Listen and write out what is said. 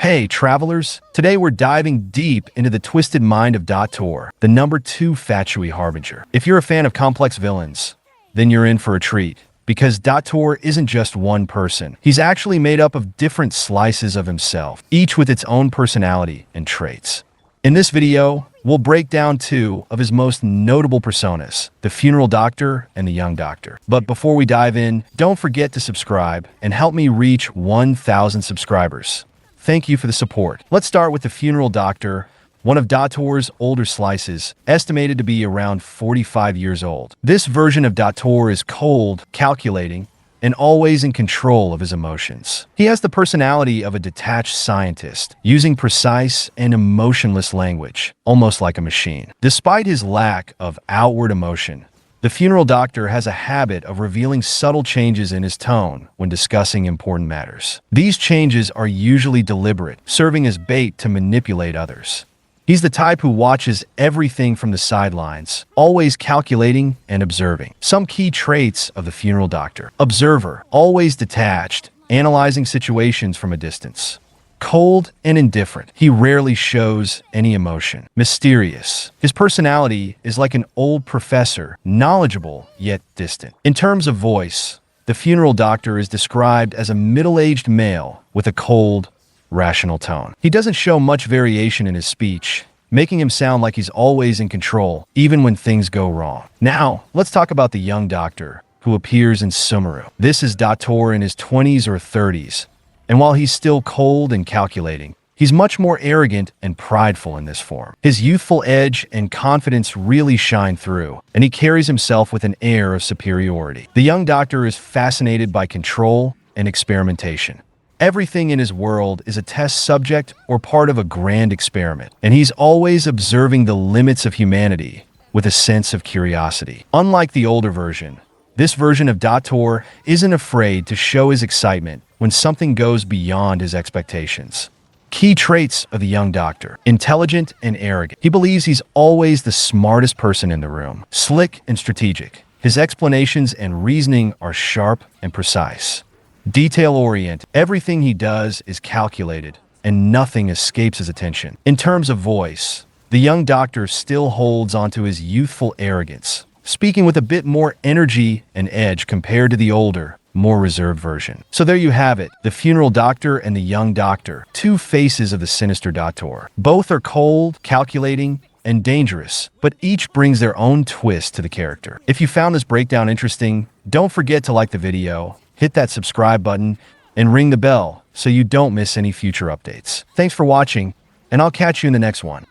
Hey, travelers! Today we're diving deep into the twisted mind of Dottore, the number 2 Fatui Harbinger. If you're a fan of complex villains, then you're in for a treat. Because Dottore isn't just one person. He's actually made up of different slices of himself, each with its own personality and traits. In this video, we'll break down 2 of his most notable personas, the Funeral Doctor and the Young Doctor. But before we dive in, don't forget to subscribe and help me reach 1,000 subscribers. Thank you for the support. Let's start with the Funeral Doctor, one of Dottore's older slices, estimated to be around 45 years old. This version of Dottore is cold, calculating, and always in control of his emotions. He has the personality of a detached scientist, using precise and emotionless language, almost like a machine. Despite his lack of outward emotion, the Funeral Doctor has a habit of revealing subtle changes in his tone when discussing important matters. These changes are usually deliberate, serving as bait to manipulate others. He's the type who watches everything from the sidelines, always calculating and observing. Some key traits of the Funeral Doctor: observer, always detached, analyzing situations from a distance. Cold and indifferent. He rarely shows any emotion. Mysterious. His personality is like an old professor, knowledgeable yet distant. In terms of voice, the Funeral Doctor is described as a middle-aged male with a cold, rational tone. He doesn't show much variation in his speech, making him sound like he's always in control, even when things go wrong. Now, let's talk about the Young Doctor, who appears in Sumeru. This is Dottore in his 20s or 30s. And while he's still cold and calculating, he's much more arrogant and prideful in this form. His youthful edge and confidence really shine through, and he carries himself with an air of superiority. The Young Doctor is fascinated by control and experimentation. Everything in his world is a test subject or part of a grand experiment, and he's always observing the limits of humanity with a sense of curiosity. Unlike the older version, this version of Dottore isn't afraid to show his excitement when something goes beyond his expectations. Key traits of the Young Doctor: intelligent and arrogant. He believes he's always the smartest person in the room. Slick and strategic. His explanations and reasoning are sharp and precise. Detail-oriented. Everything he does is calculated, and nothing escapes his attention. In terms of voice, the Young Doctor still holds onto his youthful arrogance, speaking with a bit more energy and edge compared to the older, more reserved version. So there you have it, the Funeral Doctor and the Young Doctor, 2 faces of the sinister Dottore. Both are cold, calculating, and dangerous, but each brings their own twist to the character. If you found this breakdown interesting, don't forget to like the video, hit that subscribe button, and ring the bell so you don't miss any future updates. Thanks for watching, and I'll catch you in the next one.